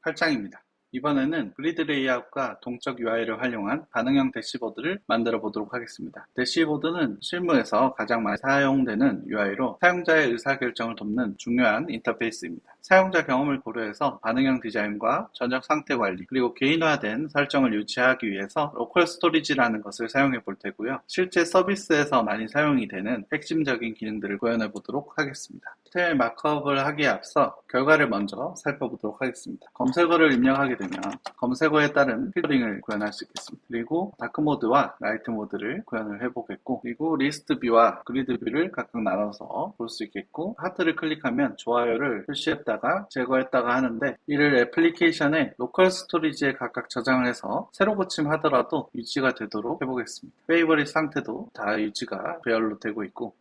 8장입니다. 이번에는 그리드 레이아웃과 동적 UI를 활용한 반응형 대시보드를 만들어 보도록 하겠습니다. 대시보드는 실무에서 가장 많이 사용되는 UI로 사용자의 의사결정을 돕는 중요한 인터페이스입니다. 사용자 경험을 고려해서 반응형 디자인과 저녁 상태 관리, 그리고 개인화된 설정을 유지하기 위해서 로컬 스토리지라는 것을 사용해 볼 테고요. 실제 서비스에서 많이 사용이 되는 핵심적인 기능들을 구현해 보도록 하겠습니다. 디테일 마크업을 하기에 앞서 결과를 먼저 살펴보도록 하겠습니다. 검색어를 입력하게 되면 검색어에 따른 필터링을 구현할 수 있겠습니다. 그리고 다크 모드와 라이트 모드를 구현을 해보겠고, 그리고 리스트 뷰와 그리드 뷰를 각각 나눠서 볼 수 있겠고, 하트를 클릭하면 좋아요를 표시했다가 제거했다가 하는데, 이를 애플리케이션의 로컬 스토리지에 각각 저장을 해서 새로 고침하더라도 유지가 되도록 해보겠습니다. 페이버릿 상태도 다 유지가 배열로 되고 있고,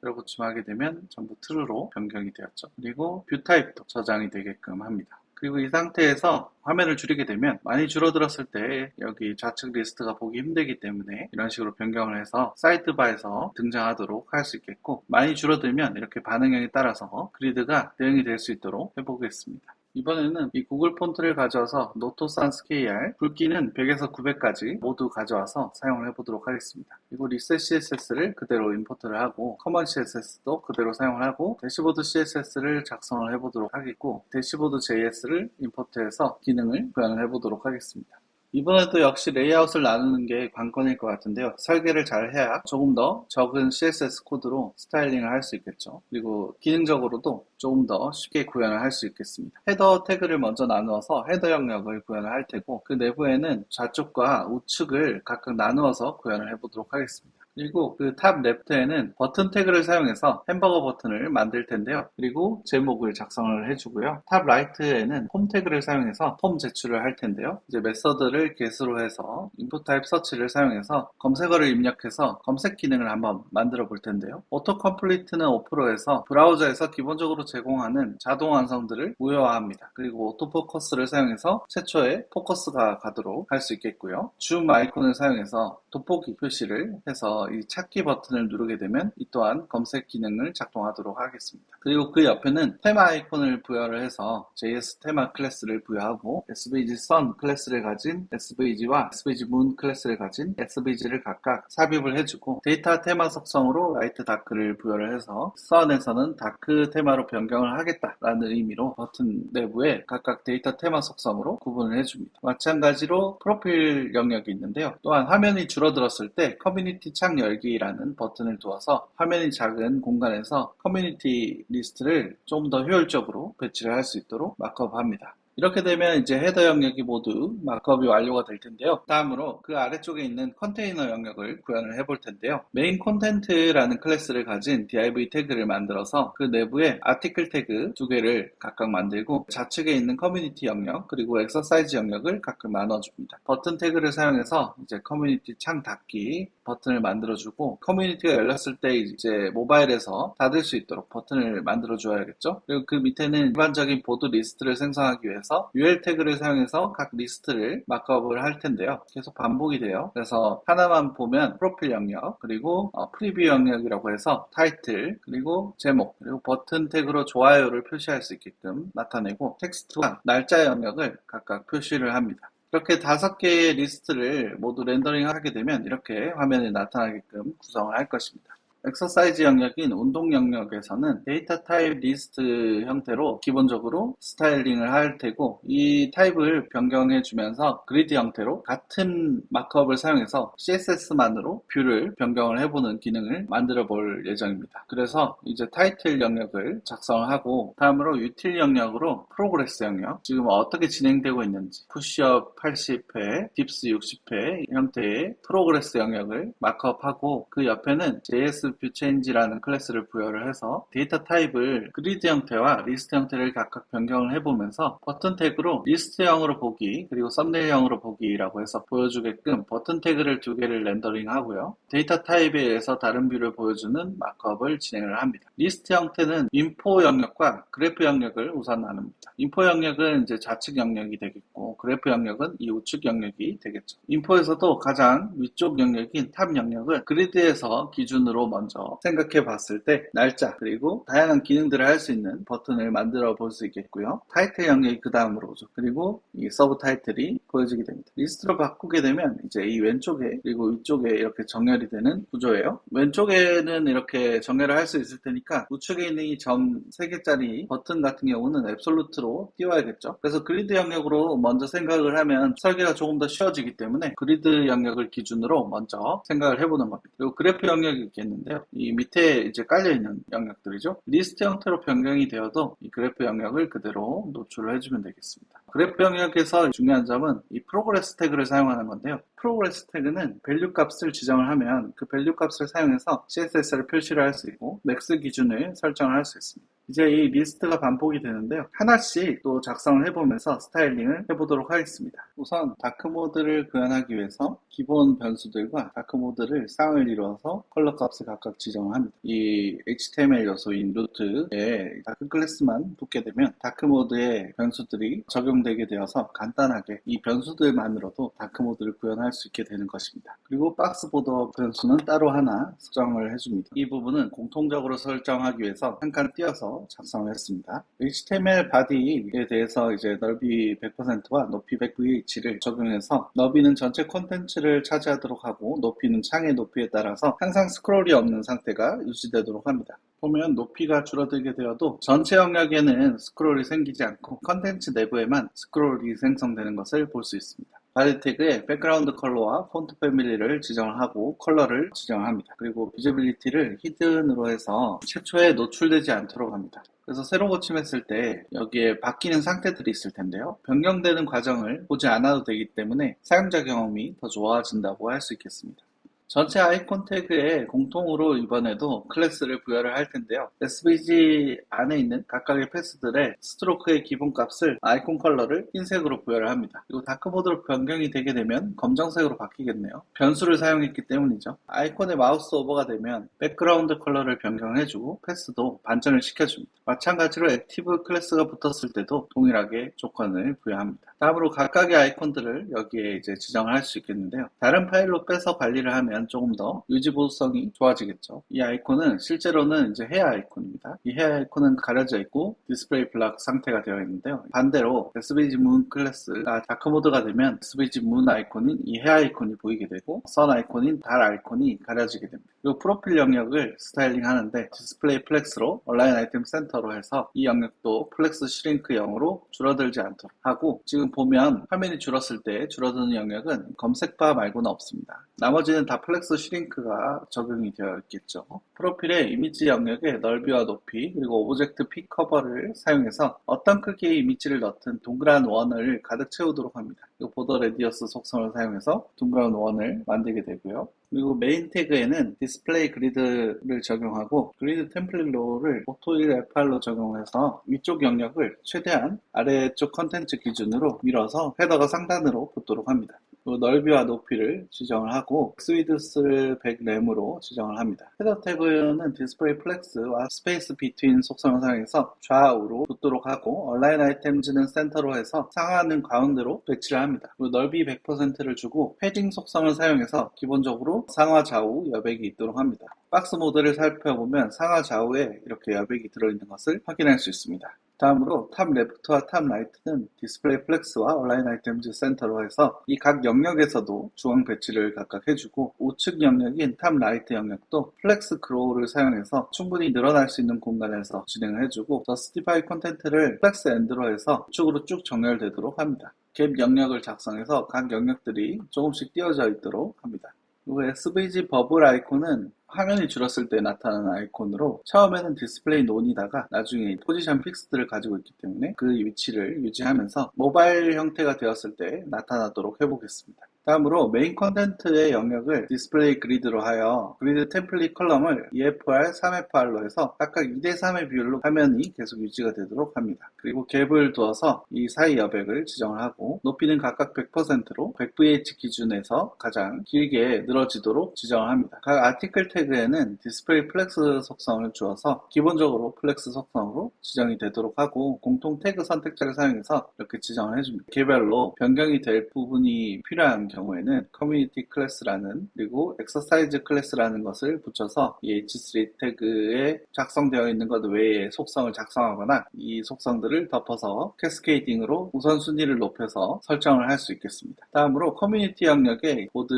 새로 고침하게 되면 전부 true로 변경이 되었죠. 그리고 뷰 타입도 저장이 되게끔 합니다. 그리고 이 상태에서 화면을 줄이게 되면 많이 줄어들었을 때 여기 좌측 리스트가 보기 힘들기 때문에 이런 식으로 변경을 해서 사이드바에서 등장하도록 할 수 있겠고, 많이 줄어들면 이렇게 반응형에 따라서 그리드가 대응이 될 수 있도록 해보겠습니다. 이번에는 이 구글 폰트를 가져와서 노토 산스 KR, 굵기는 100에서 900까지 모두 가져와서 사용을 해보도록 하겠습니다. 그리고 리셋 CSS를 그대로 임포트를 하고, 커먼 CSS도 그대로 사용을 하고, 대시보드 CSS를 작성을 해보도록 하겠고, 대시보드 JS를 임포트해서 기능을 구현을 해보도록 하겠습니다. 이번에도 역시 레이아웃을 나누는 게 관건일 것 같은데요. 설계를 잘 해야 조금 더 적은 CSS 코드로 스타일링을 할 수 있겠죠. 그리고 기능적으로도 조금 더 쉽게 구현을 할 수 있겠습니다. 헤더 태그를 먼저 나누어서 헤더 영역을 구현을 할 테고, 그 내부에는 좌측과 우측을 각각 나누어서 구현을 해보도록 하겠습니다. 그리고 그 탑 레프트에는 버튼 태그를 사용해서 햄버거 버튼을 만들 텐데요. 그리고 제목을 작성을 해주고요. 탑 라이트에는 폼 태그를 사용해서 폼 제출을 할 텐데요. 이제 메서드를 get으로 해서 input type search를 사용해서 검색어를 입력해서 검색 기능을 한번 만들어 볼 텐데요. 오토 컴플리트는 오프로 해서 브라우저에서 기본적으로 제공하는 자동 완성들을 무효화합니다. 그리고 오토 포커스를 사용해서 최초의 포커스가 가도록 할 수 있겠고요. 줌 아이콘을 사용해서 돋보기 표시를 해서 이 찾기 버튼을 누르게 되면 이 또한 검색 기능을 작동하도록 하겠습니다. 그리고 그 옆에는 테마 아이콘을 부여를 해서 JS 테마 클래스를 부여하고, SVG Sun 클래스를 가진 SVG와 SVG Moon 클래스를 가진 SVG를 각각 삽입을 해주고, 데이터 테마 속성으로 라이트 다크를 부여를 해서 Sun에서는 다크 테마로 변경을 하겠다라는 의미로 버튼 내부에 각각 데이터 테마 속성으로 구분을 해줍니다. 마찬가지로 프로필 영역이 있는데요. 또한 화면이 줄어들었을 때 커뮤니티 창 열기라는 버튼을 두어서 화면이 작은 공간에서 커뮤니티 리스트를 좀 더 효율적으로 배치를 할 수 있도록 마크업합니다. 이렇게 되면 이제 헤더 영역이 모두 마크업이 완료가 될 텐데요. 다음으로 그 아래쪽에 있는 컨테이너 영역을 구현을 해볼 텐데요. 메인 콘텐트라는 클래스를 가진 div 태그를 만들어서 그 내부에 아티클 태그 두 개를 각각 만들고, 좌측에 있는 커뮤니티 영역 그리고 엑서사이즈 영역을 각각 나눠줍니다. 버튼 태그를 사용해서 이제 커뮤니티 창 닫기 버튼을 만들어주고, 커뮤니티가 열렸을 때 이제 모바일에서 닫을 수 있도록 버튼을 만들어줘야겠죠. 그리고 그 밑에는 일반적인 보드 리스트를 생성하기 위해서 UL 태그를 사용해서 각 리스트를 마크업을 할 텐데요. 계속 반복이 돼요. 그래서 하나만 보면 프로필 영역, 그리고 프리뷰 영역이라고 해서 타이틀, 그리고 제목, 그리고 버튼 태그로 좋아요를 표시할 수 있게끔 나타내고, 텍스트와 날짜 영역을 각각 표시를 합니다. 이렇게 5개의 리스트를 모두 렌더링 하게 되면 이렇게 화면에 나타나게끔 구성을 할 것입니다. 엑서사이즈 영역인 운동 영역에서는 데이터 타입 리스트 형태로 기본적으로 스타일링을 할 테고, 이 타입을 변경해 주면서 그리드 형태로 같은 마크업을 사용해서 CSS만으로 뷰를 변경을 해보는 기능을 만들어 볼 예정입니다. 그래서 이제 타이틀 영역을 작성하고, 다음으로 유틸 영역으로 프로그레스 영역, 지금 어떻게 진행되고 있는지 푸시업 80회, 딥스 60회 형태의 프로그레스 영역을 마크업하고, 그 옆에는 JS 뷰 체인지라는 클래스를 부여를 해서 데이터 타입을 그리드 형태와 리스트 형태를 각각 변경을 해보면서 버튼 태그로 리스트형으로 보기 그리고 썸네일형으로 보기라고 해서 보여주게끔 버튼 태그를 2개를 렌더링 하고요. 데이터 타입에 의해서 다른 뷰를 보여주는 마크업을 진행을 합니다. 리스트 형태는 인포 영역과 그래프 영역을 우선 나눕니다. 인포 영역은 이제 좌측 영역이 되겠고, 그래프 영역은 이 우측 영역이 되겠죠. 인포에서도 가장 위쪽 영역인 탑 영역을 그리드에서 기준으로 먼저 생각해 봤을 때 날짜 그리고 다양한 기능들을 할 수 있는 버튼을 만들어 볼 수 있겠고요. 타이틀 영역이 그 다음으로 오죠. 그리고 이 서브 타이틀이 보여지게 됩니다. 리스트로 바꾸게 되면 이제 이 왼쪽에 그리고 위쪽에 이렇게 정렬이 되는 구조예요. 왼쪽에는 이렇게 정렬을 할 수 있을 테니까 우측에 있는 이 점 3개짜리 버튼 같은 경우는 앱솔루트로 띄워야겠죠. 그래서 그리드 영역으로 먼저 생각을 하면 설계가 조금 더 쉬워지기 때문에 그리드 영역을 기준으로 먼저 생각을 해보는 겁니다. 그리고 그래프 영역이 있겠는데요. 이 밑에 이제 깔려있는 영역들이죠. 리스트 형태로 변경이 되어도 이 그래프 영역을 그대로 노출을 해주면 되겠습니다. 그래프 영역에서 중요한 점은 이 프로그레스 태그를 사용하는 건데요. 프로그레스 태그는 밸류 값을 지정을 하면 그 밸류 값을 사용해서 CSS를 표시를 할 수 있고 맥스 기준을 설정을 할 수 있습니다. 이제 이 리스트가 반복이 되는데요. 하나씩 또 작성을 해보면서 스타일링을 해보도록 하겠습니다. 우선 다크모드를 구현하기 위해서 기본 변수들과 다크모드를 쌍을 이루어서 컬러 값을 각각 지정을 합니다. 이 HTML 요소인 루트에 다크 클래스만 붙게 되면 다크모드의 변수들이 적용되게 되어서 간단하게 이 변수들만으로도 다크모드를 구현할 수 있게 되는 것입니다. 그리고 박스 보더 변수는 따로 하나 설정을 해줍니다. 이 부분은 공통적으로 설정하기 위해서 한 칸 띄어서 작성을 했습니다. HTML 바디에 대해서 이제 넓이 100%와 높이 100VH를 적용해서 너비는 전체 콘텐츠를 차지하도록 하고 높이는 창의 높이에 따라서 항상 스크롤이 없는 상태가 유지되도록 합니다. 보면 높이가 줄어들게 되어도 전체 영역에는 스크롤이 생기지 않고 컨텐츠 내부에만 스크롤이 생성되는 것을 볼 수 있습니다. 바디 태그에 백그라운드 컬러와 폰트 패밀리를 지정을 하고 컬러를 지정합니다. 그리고 비저빌리티를 히든으로 해서 최초에 노출되지 않도록 합니다. 그래서 새로 고침했을 때 여기에 바뀌는 상태들이 있을 텐데요. 변경되는 과정을 보지 않아도 되기 때문에 사용자 경험이 더 좋아진다고 할 수 있겠습니다. 전체 아이콘 태그에 공통으로 이번에도 클래스를 부여를 할 텐데요. SVG 안에 있는 각각의 패스들의 스트로크의 기본값을 아이콘 컬러를 흰색으로 부여를 합니다. 그리고 다크모드로 변경이 되게 되면 검정색으로 바뀌겠네요. 변수를 사용했기 때문이죠. 아이콘에 마우스 오버가 되면 백그라운드 컬러를 변경해주고 패스도 반전을 시켜줍니다. 마찬가지로 액티브 클래스가 붙었을 때도 동일하게 조건을 부여합니다. 다음으로 각각의 아이콘들을 여기에 이제 지정을 할 수 있겠는데요. 다른 파일로 빼서 관리를 하면 조금 더 유지보수성이 좋아지겠죠. 이 아이콘은 실제로는 이제 헤어 아이콘입니다. 이 헤어 아이콘은 가려져 있고 디스플레이 블락 상태가 되어 있는데요. 반대로 SVG 문 클래스가 다크모드가 되면 SVG 문 아이콘인 이 헤어 아이콘이 보이게 되고 선 아이콘인 달 아이콘이 가려지게 됩니다. 그리고 프로필 영역을 스타일링 하는데 디스플레이 플렉스로 온라인 아이템 센터로 해서 이 영역도 플렉스 슈링크 0으로 줄어들지 않도록 하고 지금 보면 화면이 줄었을 때 줄어드는 영역은 검색바 말고는 없습니다. 나머지는 다 플렉스 슈링크가 적용이 되어 있겠죠. 프로필의 이미지 영역의 넓이와 높이 그리고 오브젝트 픽 커버를 사용해서 어떤 크기의 이미지를 넣든 동그란 원을 가득 채우도록 합니다. 그리고 보더 레디어스 속성을 사용해서 동그란 원을 만들게 되고요. 그리고 메인 태그에는 디스플레이 그리드를 적용하고 그리드 템플릿 로우를 오토1 F8로 적용해서 위쪽 영역을 최대한 아래쪽 컨텐츠 기준으로 밀어서 헤더가 상단으로 붙도록 합니다. 그리고 넓이와 높이를 지정을 하고 스위드스를 100램으로 지정을 합니다. 헤더 태그는 디스플레이 플렉스와 스페이스 비트윈 속성을 사용해서 좌우로 붙도록 하고 얼라인 아이템즈는 센터로 해서 상하는 가운데로 배치를 합니다. 그리고 넓이 100%를 주고 패딩 속성을 사용해서 기본적으로 상하 좌우 여백이 있도록 합니다. 박스 모드를 살펴보면 상하 좌우에 이렇게 여백이 들어있는 것을 확인할 수 있습니다. 다음으로 탑 레프트와 탑 라이트는 디스플레이 플렉스와 온라인 아이템즈 센터로 해서 이 각 영역에서도 중앙 배치를 각각 해주고 우측 영역인 탑 라이트 영역도 플렉스 그로우를 사용해서 충분히 늘어날 수 있는 공간에서 진행을 해주고 저스티파이 콘텐트를 플렉스 엔드로 해서 우측으로 쭉 정렬되도록 합니다. 갭 영역을 작성해서 각 영역들이 조금씩 띄어져 있도록 합니다. 그리고 SVG 버블 아이콘은 화면이 줄었을 때 나타나는 아이콘으로 처음에는 디스플레이 논이다가 나중에 포지션 픽스들을 가지고 있기 때문에 그 위치를 유지하면서 모바일 형태가 되었을 때 나타나도록 해보겠습니다. 다음으로 메인 컨텐트의 영역을 디스플레이 그리드로 하여 그리드 템플릿 컬럼을 2FR, 3FR로 해서 각각 2대3의 비율로 화면이 계속 유지가 되도록 합니다. 그리고 갭을 두어서 이 사이 여백을 지정을 하고 높이는 각각 100%로 100VH 기준에서 가장 길게 늘어지도록 지정을 합니다. 각 아티클 태그에는 디스플레이 플렉스 속성을 주어서 기본적으로 플렉스 속성으로 지정이 되도록 하고 공통 태그 선택자를 사용해서 이렇게 지정을 해줍니다. 개별로 변경이 될 부분이 필요한 경우에는 커뮤니티 클래스라는 그리고 엑서사이즈 클래스라는 것을 붙여서 이 h3 태그에 작성되어 있는 것 외에 속성을 작성하거나 이 속성들을 덮어서 캐스케이딩으로 우선순위를 높여서 설정을 할 수 있겠습니다. 다음으로 커뮤니티 영역에 보드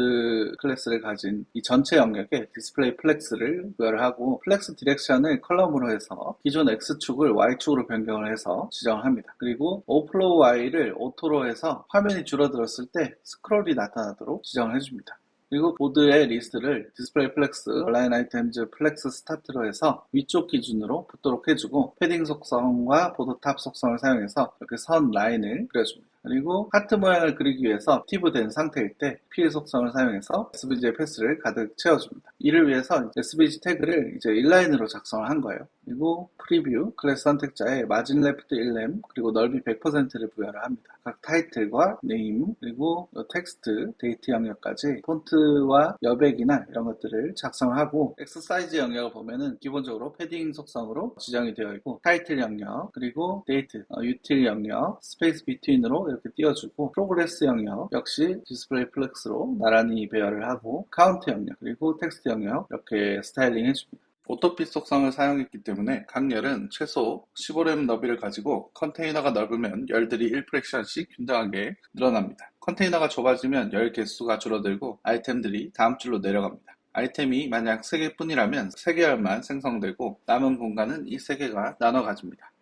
클래스를 가진 이 전체 영역에 디스플레이 플렉스를 부여를 하고 플렉스 디렉션을 컬럼으로 해서 기존 X축을 Y축으로 변경을 해서 지정을 합니다. 그리고 오플로우 Y를 오토로 해서 화면이 줄어들었을 때 스크롤이 나타나도록 지정을 해줍니다. 그리고 보드의 리스트를 디스플레이 플렉스, 얼라인 아이템즈 플렉스 스타트로 해서 위쪽 기준으로 붙도록 해주고 패딩 속성과 보드 탑 속성을 사용해서 이렇게 선 라인을 그려줍니다. 그리고 하트 모양을 그리기 위해서 액티브된 상태일 때 필 속성을 사용해서 SVG의 패스를 가득 채워줍니다. 이를 위해서 SVG 태그를 이제 인라인으로 작성을 한 거예요. 그리고 프리뷰 클래스 선택자에 마진 레프트 1렘 그리고 넓이 100%를 부여를 합니다. 각 타이틀과 네임 그리고 텍스트, 데이트 영역까지 폰트와 여백이나 이런 것들을 작성하고 엑서사이즈 영역을 보면은 기본적으로 패딩 속성으로 지정이 되어 있고 타이틀 영역 그리고 데이트, 유틸 영역, 스페이스 비트윈으로 이렇게 띄워주고 프로그레스 영역 역시 디스플레이 플렉스로 나란히 배열을 하고 카운트 영역 그리고 텍스트 영역 이렇게 스타일링 해줍니다. 오토핏 속성을 사용했기 때문에 각 열은 최소 15렘 너비를 가지고 컨테이너가 넓으면 열들이 1프랙션씩 균등하게 늘어납니다. 컨테이너가 좁아지면 열 개수가 줄어들고 아이템들이 다음 줄로 내려갑니다. 아이템이 만약 3개뿐이라면 3개 열만 생성되고 남은 공간은 이 3개가 나눠 가집니다.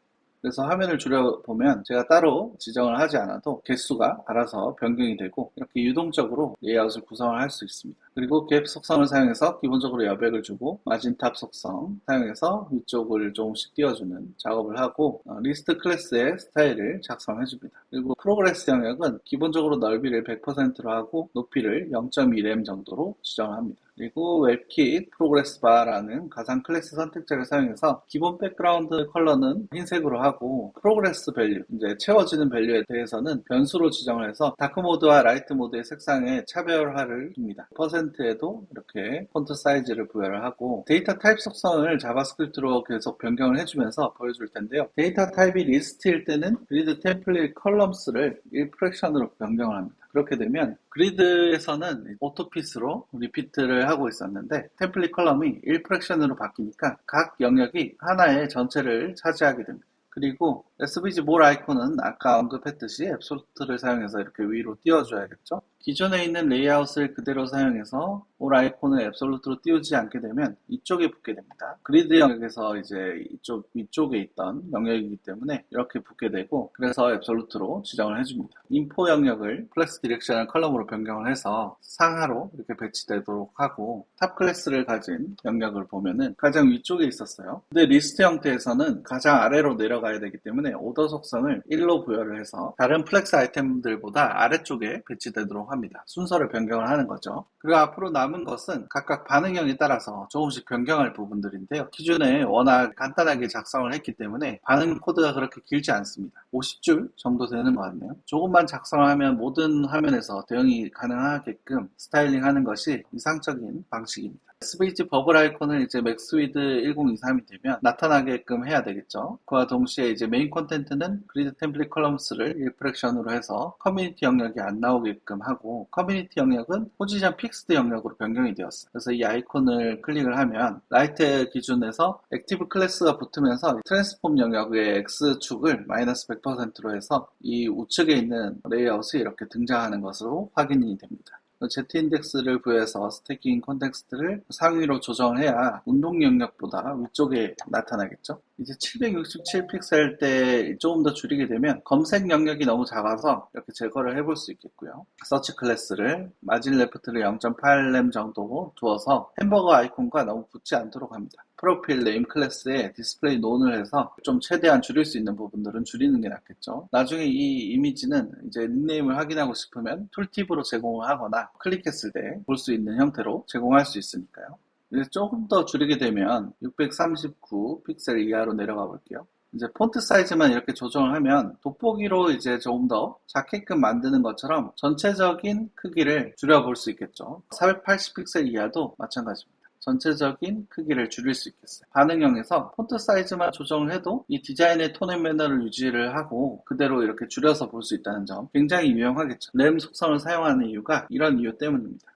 그래서 화면을 줄여보면 제가 따로 지정을 하지 않아도 개수가 알아서 변경이 되고 이렇게 유동적으로 레이아웃을 구성을 할 수 있습니다. 그리고 갭 속성을 사용해서 기본적으로 여백을 주고 마진탑 속성 사용해서 위쪽을 조금씩 띄워주는 작업을 하고 리스트 클래스의 스타일을 작성해줍니다. 그리고 프로그레스 영역은 기본적으로 넓이를 100%로 하고 높이를 0.2렘 정도로 지정합니다. 그리고 웹킷 프로그레스 바라는 가상 클래스 선택자를 사용해서 기본 백그라운드 컬러는 흰색으로 하고 프로그레스 밸류, 이제 채워지는 밸류에 대해서는 변수로 지정을 해서 다크 모드와 라이트 모드의 색상에 차별화를 줍니다. 퍼센트에도 이렇게 폰트 사이즈를 부여를 하고 데이터 타입 속성을 자바스크립트로 계속 변경을 해주면서 보여줄 텐데요. 데이터 타입이 리스트일 때는 그리드 템플릿 컬럼스를 1프랙션으로 변경을 합니다. 그렇게 되면 그리드에서는 오토핏으로 리피트를 하고 있었는데 템플릿 컬럼이 1프랙션으로 바뀌니까 각 영역이 하나의 전체를 차지하게 됩니다. 그리고 SVG more 아이콘은 아까 언급했듯이 앱솔루트를 사용해서 이렇게 위로 띄워줘야겠죠. 기존에 있는 레이아웃을 그대로 사용해서 more 아이콘을 앱솔루트로 띄우지 않게 되면 이쪽에 붙게 됩니다. 그리드 영역에서 이제 이쪽 위쪽에 있던 영역이기 때문에 이렇게 붙게 되고 그래서 앱솔루트로 지정을 해줍니다. 인포 영역을 플렉스 디렉션을 컬럼으로 변경을 해서 상하로 이렇게 배치되도록 하고 탑 클래스를 가진 영역을 보면은 가장 위쪽에 있었어요. 근데 리스트 형태에서는 가장 아래로 내려가야 되기 때문에 오더 속성을 1로 부여를 해서 다른 플렉스 아이템들보다 아래쪽에 배치되도록 합니다. 순서를 변경을 하는 거죠. 그리고 앞으로 남은 것은 각각 반응형에 따라서 조금씩 변경할 부분들인데요. 기존에 워낙 간단하게 작성을 했기 때문에 반응 코드가 그렇게 길지 않습니다. 50줄 정도 되는 것 같네요. 조금만 작성하면 모든 화면에서 대응이 가능하게끔 스타일링하는 것이 이상적인 방식입니다. SVG 버블 아이콘을 이제 맥스위드 1023이 되면 나타나게끔 해야 되겠죠. 그와 동시에 이제 메인 콘텐트는 그리드 템플릿 컬럼스를 1프랙션으로 해서 커뮤니티 영역이 안 나오게끔 하고 커뮤니티 영역은 포지션 픽스드 영역으로 변경이 되었어요. 그래서 이 아이콘을 클릭을 하면 라이트 기준에서 액티브 클래스가 붙으면서 트랜스폼 영역의 X축을 마이너스 100%로 해서 이 우측에 있는 레이아웃이 이렇게 등장하는 것으로 확인이 됩니다. Z인덱스를 부여해서 스태킹 콘텍스트를 상위로 조정을 해야 운동 영역보다 위쪽에 나타나겠죠. 이제 767 픽셀 때 조금 더 줄이게 되면 검색 영역이 너무 작아서 이렇게 제거를 해볼 수 있겠고요. 서치 클래스를 마진 레프트를 0.8렘 정도 두어서 햄버거 아이콘과 너무 붙지 않도록 합니다. 프로필 네임 클래스에 디스플레이 논을 해서 좀 최대한 줄일 수 있는 부분들은 줄이는 게 낫겠죠. 나중에 이 이미지는 이제 닉네임을 확인하고 싶으면 툴팁으로 제공을 하거나 클릭했을 때 볼 수 있는 형태로 제공할 수 있으니까요. 이제 조금 더 줄이게 되면 639 픽셀 이하로 내려가 볼게요. 이제 폰트 사이즈만 이렇게 조정을 하면 돋보기로 이제 조금 더 작게끔 만드는 것처럼 전체적인 크기를 줄여볼 수 있겠죠. 480 픽셀 이하도 마찬가지입니다. 전체적인 크기를 줄일 수 있겠어요. 반응형에서 폰트 사이즈만 조정을 해도 이 디자인의 톤 앤 매너를 유지를 하고 그대로 이렇게 줄여서 볼 수 있다는 점 굉장히 유용하겠죠. 램 속성을 사용하는 이유가 이런 이유 때문입니다.